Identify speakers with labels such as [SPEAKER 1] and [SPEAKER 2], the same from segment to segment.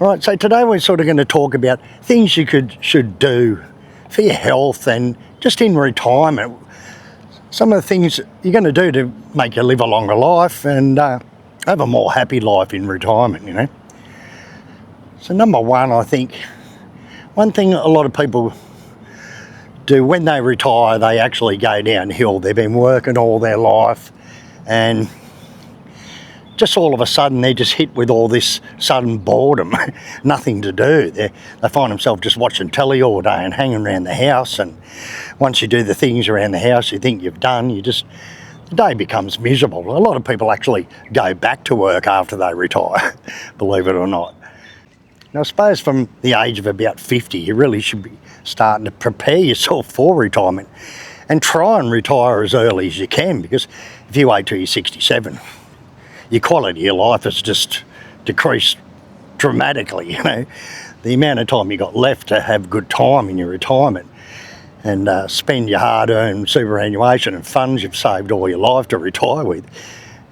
[SPEAKER 1] Alright, so today we're sort of going to talk about things you should do for your health and just in retirement. Some of the things you're going to do to make you live a longer life and have a more happy life in retirement, you know. So number one, I think, one thing a lot of people do when they retire, they actually go downhill. They've been working all their life and just all of a sudden they're just hit with all this sudden boredom, nothing to do. They find themselves just watching telly all day and hanging around the house, and once you do the things around the house you think you've done, the day becomes miserable. A lot of people actually go back to work after they retire, believe it or not. Now I suppose from the age of about 50 you really should be starting to prepare yourself for retirement and try and retire as early as you can, because if you wait till you're 67, your quality of life has just decreased dramatically, you know. The amount of time you got left to have good time in your retirement and spend your hard-earned superannuation and funds you've saved all your life to retire with,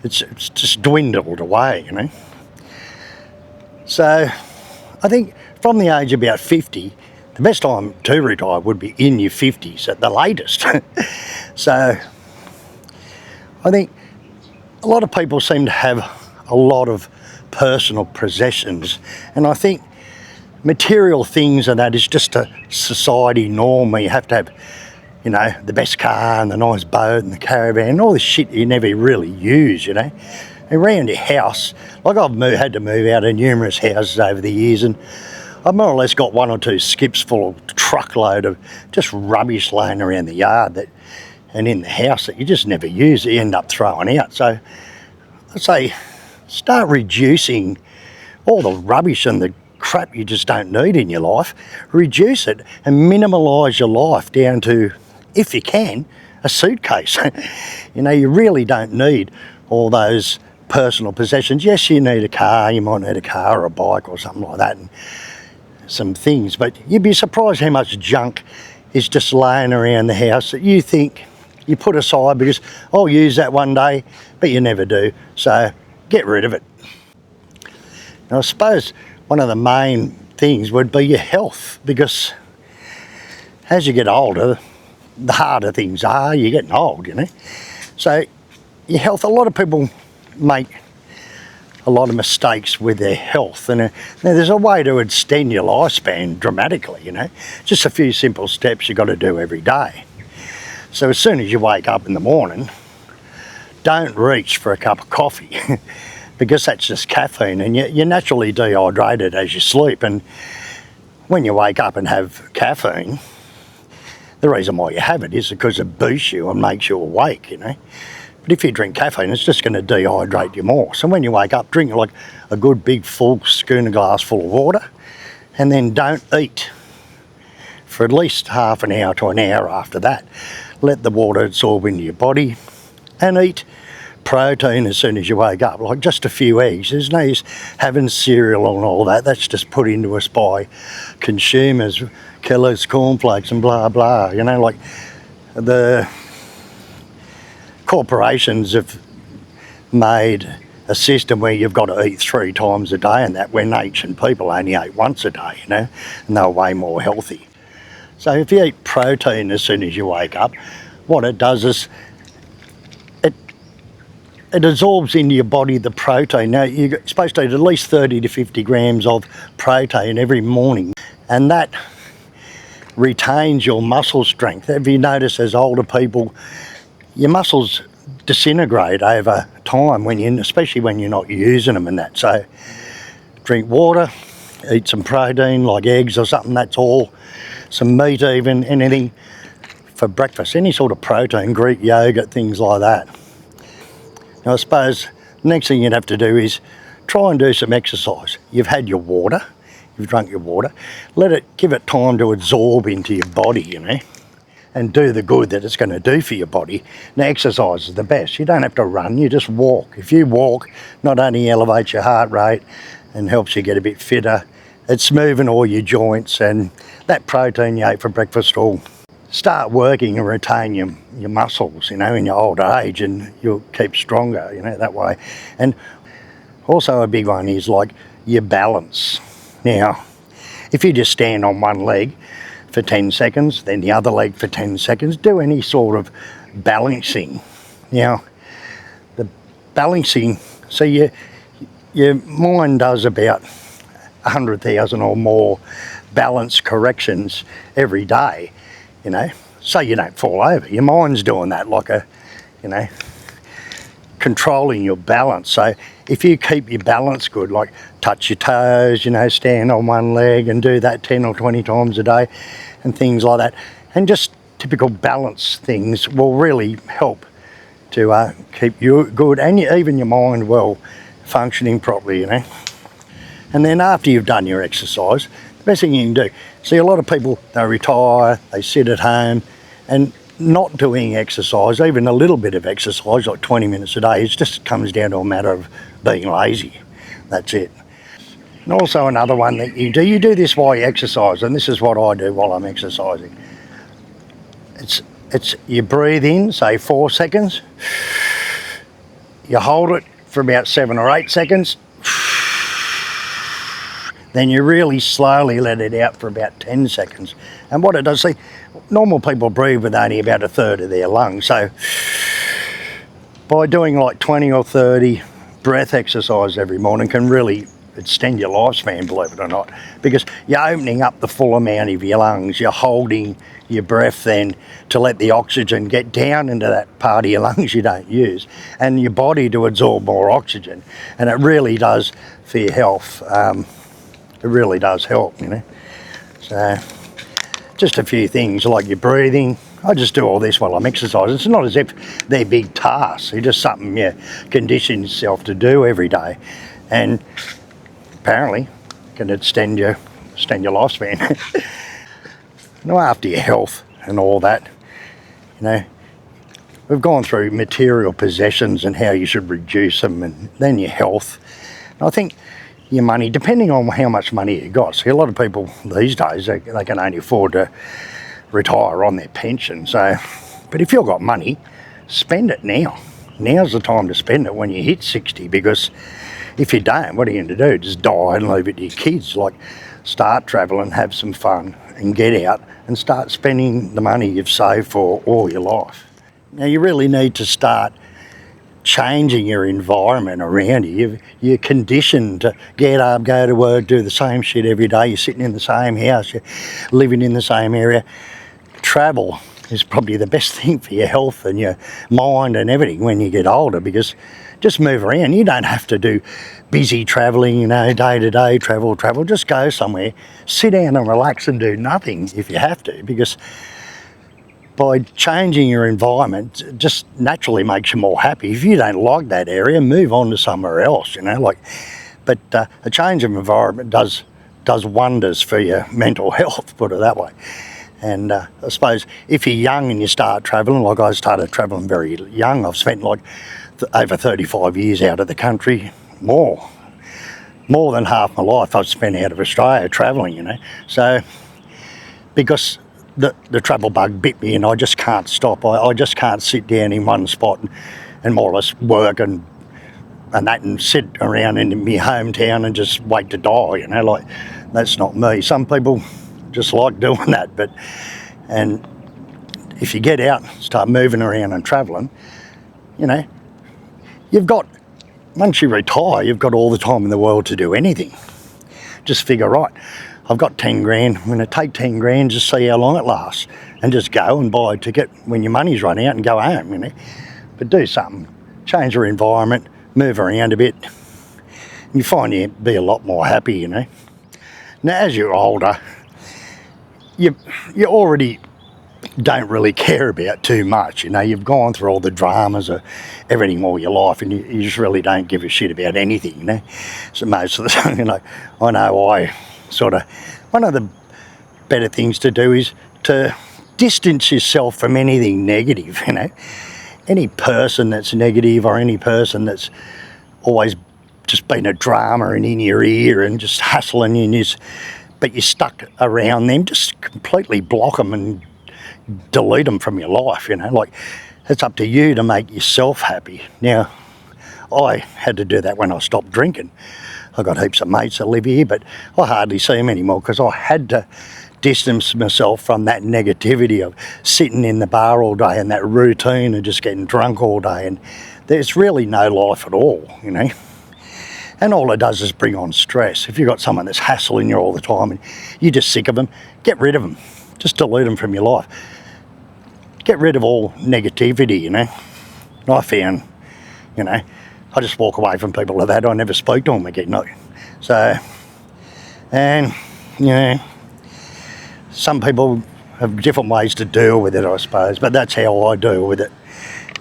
[SPEAKER 1] it's just dwindled away, you know. So I think from the age of about 50, the best time to retire would be in your 50s at the latest. So I think a lot of people seem to have a lot of personal possessions, and I think material things and that is just a society norm where you have to have, you know, the best car and the nice boat and the caravan and all this shit you never really use, you know. Around your house, like I've had to move out of numerous houses over the years, and I've more or less got one or two skips full of truckload of just rubbish laying around the yard and in the house that you just never use, that you end up throwing out. So I'd say start reducing all the rubbish and the crap you just don't need in your life. Reduce it and minimalise your life down to, if you can, a suitcase. You know, you really don't need all those personal possessions. Yes, you need a car, you might need a car or a bike or something like that, and some things, but you'd be surprised how much junk is just laying around the house that you think you put aside because I'll use that one day, but you never do. So get rid of it. Now I suppose one of the main things would be your health, because as you get older, the harder things are. You're getting old, you know. So your health, a lot of people make a lot of mistakes with their health, and now there's a way to extend your lifespan dramatically, you know. Just a few simple steps you've got to do every day. So as soon as you wake up in the morning, don't reach for a cup of coffee because that's just caffeine, and you're naturally dehydrated as you sleep, and when you wake up and have caffeine, the reason why you have it is because it boosts you and makes you awake, you know. But if you drink caffeine, it's just going to dehydrate you more. So when you wake up, drink like a good big full schooner glass full of water, and then don't eat for at least half an hour to an hour after that. Let the water absorb into your body and eat protein as soon as you wake up, like just a few eggs. There's no use having cereal and all that. That's just put into us by consumers, Kellogg's cornflakes and blah blah, you know. Like the corporations have made a system where you've got to eat 3 times a day, and that when ancient people only ate once a day, you know, and they were way more healthy. So if you eat protein as soon as you wake up, what it does is it absorbs into your body the protein. Now you're supposed to eat at least 30 to 50 grams of protein every morning, and that retains your muscle strength. Have you noticed as older people, your muscles disintegrate over time especially when you're not using them and that. So drink water, eat some protein like eggs or something, that's all. Some meat even, anything for breakfast, any sort of protein, Greek yogurt, things like that. Now I suppose the next thing you'd have to do is try and do some exercise. You've had your water, you've drunk your water, give it time to absorb into your body, you know, and do the good that it's going to do for your body. Now exercise is the best. You don't have to run, you just walk. If you walk, not only elevates your heart rate and helps you get a bit fitter, it's moving all your joints, and that protein you ate for breakfast will start working and retain your muscles, you know, in your older age, and you'll keep stronger, you know, that way. And also a big one is like your balance. Now, if you just stand on one leg for 10 seconds, then the other leg for 10 seconds, do any sort of balancing. Now, the balancing, so your mind does about 100,000 or more balance corrections every day, you know, so you don't fall over. Your mind's doing that like a, you know, controlling your balance. So if you keep your balance good, like touch your toes, you know, stand on one leg and do that 10 or 20 times a day and things like that, and just typical balance things will really help to keep you good and even your mind well functioning properly, you know. And then after you've done your exercise, the best thing you can do, see a lot of people, they retire, they sit at home and not doing exercise, even a little bit of exercise, like 20 minutes a day, it just comes down to a matter of being lazy. That's it. And also another one that you do this while you exercise, and this is what I do while I'm exercising. It's you breathe in, say 4 seconds, you hold it for about 7 or 8 seconds, then you really slowly let it out for about 10 seconds. And what it does, see, normal people breathe with only about a third of their lungs. So by doing like 20 or 30 breath exercise every morning can really extend your lifespan, believe it or not, because you're opening up the full amount of your lungs. You're holding your breath then to let the oxygen get down into that part of your lungs you don't use, and your body to absorb more oxygen. And it really does for your health. It really does help, you know. So just a few things like your breathing. I just do all this while I'm exercising. It's not as if they're big tasks. It's just something you condition yourself to do every day, and apparently can extend your lifespan. Now, after your health and all that, you know, we've gone through material possessions and how you should reduce them, and then your health. And I think your money, depending on how much money you got. See, a lot of people these days, they can only afford to retire on their pension. So, but if you've got money, spend it now. Now's the time to spend it, when you hit 60, because if you don't, what are you going to do? Just die and leave it to your kids? Like, start travelling, have some fun, and get out and start spending the money you've saved for all your life. Now, you really need to start changing your environment around you. You're conditioned to get up, go to work, do the same shit every day. You're sitting in the same house, you're living in the same area. Travel is probably the best thing for your health and your mind and everything when you get older, because just move around. You don't have to do busy travelling, you know, day to day, travel. Just go somewhere, sit down and relax and do nothing if you have to, because by changing your environment, it just naturally makes you more happy. If you don't like that area, move on to somewhere else, you know. Like, but a change of environment does wonders for your mental health, put it that way. And I suppose if you're young and you start travelling, like I started travelling very young, I've spent like over 35 years out of the country, more than half my life I've spent out of Australia travelling, you know. So because the travel bug bit me and I just can't stop. I just can't sit down in one spot and more or less work and that and sit around in my hometown and just wait to die, you know. Like, that's not me. Some people just like doing that, and if you get out, start moving around and travelling, you know, once you retire, you've got all the time in the world to do anything. Just figure, right, I've got 10 grand, I'm going to take 10 grand, just see how long it lasts, and just go and buy a ticket when your money's run out and go home, you know. But do something, change your environment, move around a bit, and you find you'd be a lot more happy, you know. Now, as you're older, you already don't really care about too much, you know. You've gone through all the dramas of everything all your life, and you just really don't give a shit about anything, you know. So most of the time, you know, I know I sort of, one of the better things to do is to distance yourself from anything negative, you know. Any person that's negative or any person that's always just been a drama and in your ear and just hustling you, but you're stuck around them, just completely block them and delete them from your life, you know. Like, it's up to you to make yourself happy. Now, I had to do that when I stopped drinking. I've got heaps of mates that live here, but I hardly see them anymore because I had to distance myself from that negativity of sitting in the bar all day and that routine of just getting drunk all day, and there's really no life at all, you know. And all it does is bring on stress. If you've got someone that's hassling you all the time and you're just sick of them, get rid of them. Just delete them from your life. Get rid of all negativity, you know. I found, you know, I just walk away from people like that. I never speak to them again, no. So, and, you know, some people have different ways to deal with it, I suppose, but that's how I deal with it.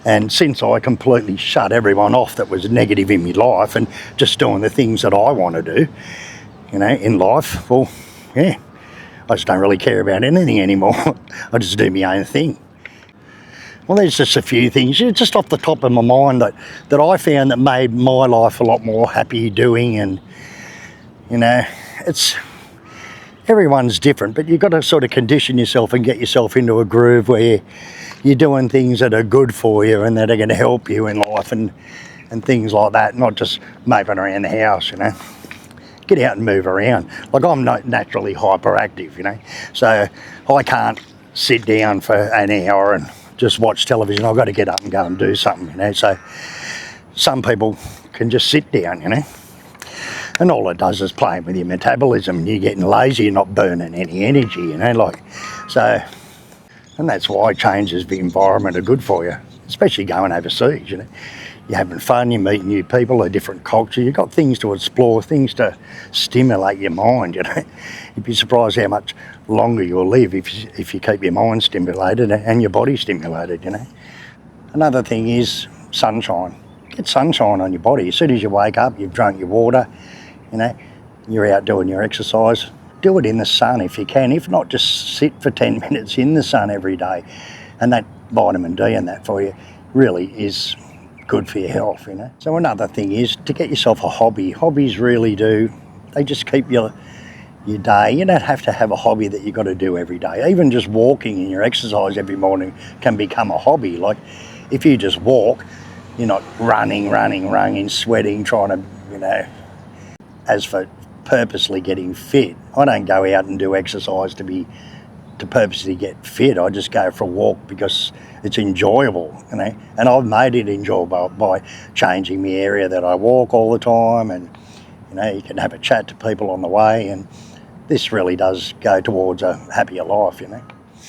[SPEAKER 1] And since I completely shut everyone off that was negative in my life and just doing the things that I want to do, you know, in life, well, yeah, I just don't really care about anything anymore. I just do my own thing. Well, there's just a few things, just off the top of my mind that I found that made my life a lot more happy doing, and, you know, it's, everyone's different, but you've got to sort of condition yourself and get yourself into a groove where you're doing things that are good for you and that are going to help you in life and things like that, not just moping around the house, you know. Get out and move around. Like, I'm not naturally hyperactive, you know, so I can't sit down for an hour and just watch television. I've got to get up and go and do something, you know. So some people can just sit down, you know, and all it does is playing with your metabolism. You're getting lazy, you're not burning any energy, you know, like, so. And that's why changes of the environment are good for you, especially going overseas, you know. You're having fun, you're meeting new people, a different culture, you've got things to explore, things to stimulate your mind, you know. You'd be surprised how much longer you'll live if you keep your mind stimulated and your body stimulated, you know. Another thing is sunshine. Get sunshine on your body. As soon as you wake up, you've drunk your water, you know, you're out doing your exercise. Do it in the sun if you can. If not, just sit for 10 minutes in the sun every day. And that vitamin D and that for you really is good for your health, you know. So another thing is to get yourself a hobby. Hobbies really do, they just keep your day. You don't have to have a hobby that you've got to do every day. Even just walking and your exercise every morning can become a hobby. Like, if you just walk, you're not running, sweating, trying to, you know. As for purposely getting fit, I don't go out and do exercise to purposely get fit. I just go for a walk because it's enjoyable, you know, and I've made it enjoyable by changing the area that I walk all the time, and, you know, you can have a chat to people on the way, and this really does go towards a happier life, you know.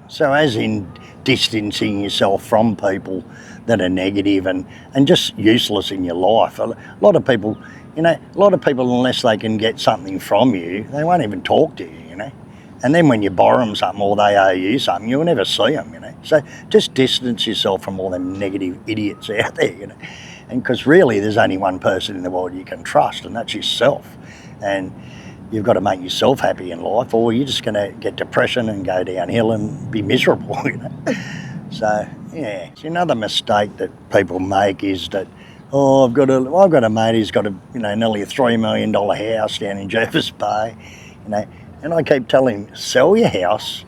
[SPEAKER 1] So as in distancing yourself from people that are negative and just useless in your life, a lot of people, you know, unless they can get something from you, they won't even talk to you, you know. And then when you borrow them something or they owe you something, you'll never see them, you know. So just distance yourself from all them negative idiots out there, you know. And because really there's only one person in the world you can trust, and that's yourself. And you've got to make yourself happy in life, or you're just going to get depression and go downhill and be miserable, you know. So, yeah. So another mistake that people make is that, oh, I've got a mate who's got nearly a $3 million house down in Jervis Bay, you know, and I keep telling him, sell your house,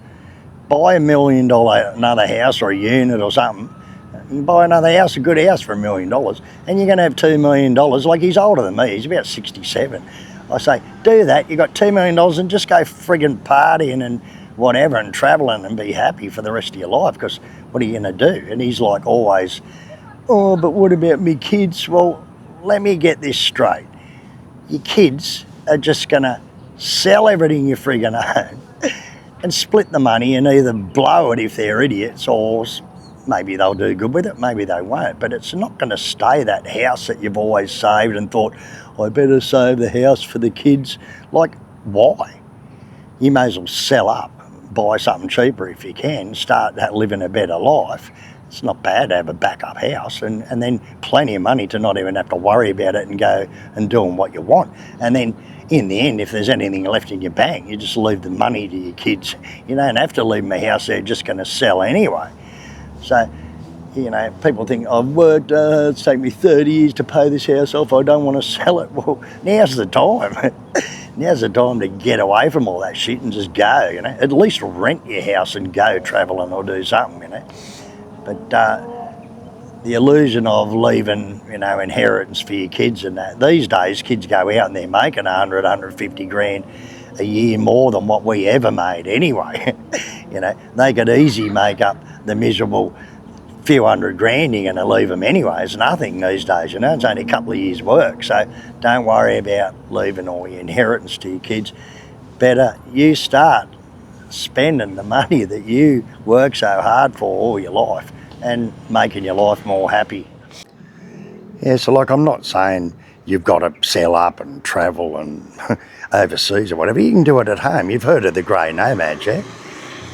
[SPEAKER 1] buy $1 million another house or a unit or something. You can buy another house, a good house for $1 million, and you're going to have $2 million. Like, he's older than me, he's about 67. I say, do that, you've got $2 million and just go friggin' partying and whatever and travelling and be happy for the rest of your life, because what are you going to do? And he's like always, oh, but what about me kids? Well, let me get this straight. Your kids are just going to sell everything you friggin' own and split the money and either blow it if they're idiots, or maybe they'll do good with it, maybe they won't. But it's not going to stay that house that you've always saved and thought, I better save the house for the kids. Like, why? You may as well sell up, buy something cheaper if you can, start living a better life. It's not bad to have a backup house, and then plenty of money to not even have to worry about it and go and doing what you want. And then in the end, if there's anything left in your bank, you just leave the money to your kids. You don't have to leave them a house they're just going to sell anyway. So, you know, people think, I've worked, it's taken me 30 years to pay this house off, I don't want to sell it. Well, now's the time. Now's the time to get away from all that shit and just go, you know. At least rent your house and go travelling or do something, you know. But the illusion of leaving, you know, inheritance for your kids and that. These days, kids go out and they're making 100, 150 grand a year more than what we ever made anyway. You know, they could easily make up the miserable few hundred grand you're going to leave them anyway. It's nothing these days, you know, it's only a couple of years' work. So don't worry about leaving all your inheritance to your kids. Better you start spending the money that you work so hard for all your life and making your life more happy. Yeah, so like I'm not saying you've got to sell up and travel and overseas or whatever. You can do it at home. You've heard of the grey nomads, yeah?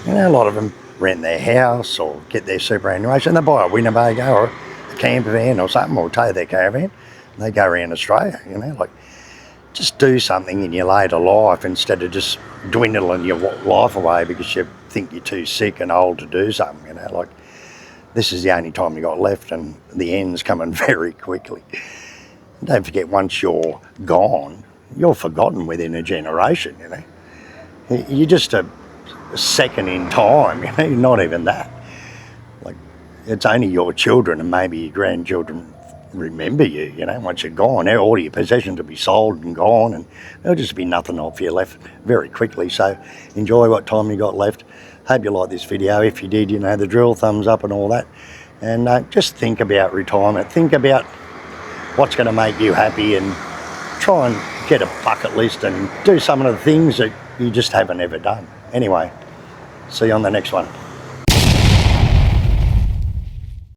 [SPEAKER 1] You know, a lot of them rent their house or get their superannuation. They buy a Winnebago or a camper van or something, or tow their caravan. And they go around Australia, you know, like just do something in your later life instead of just dwindling your life away because you think you're too sick and old to do something, you know, like this is the only time you got left and the end's coming very quickly. Don't forget, once you're gone, you're forgotten within a generation, you know. You're just a second in time, you know, not even that. Like, it's only your children and maybe your grandchildren remember you, you know, once you're gone. All your possessions will be sold and gone and there'll just be nothing of you left very quickly. So enjoy what time you got left. Hope you like this video. If you did, you know the drill, thumbs up and all that. And just think about retirement. Think about what's going to make you happy and try and get a bucket list and do some of the things that you just haven't ever done. Anyway, see you on the next one.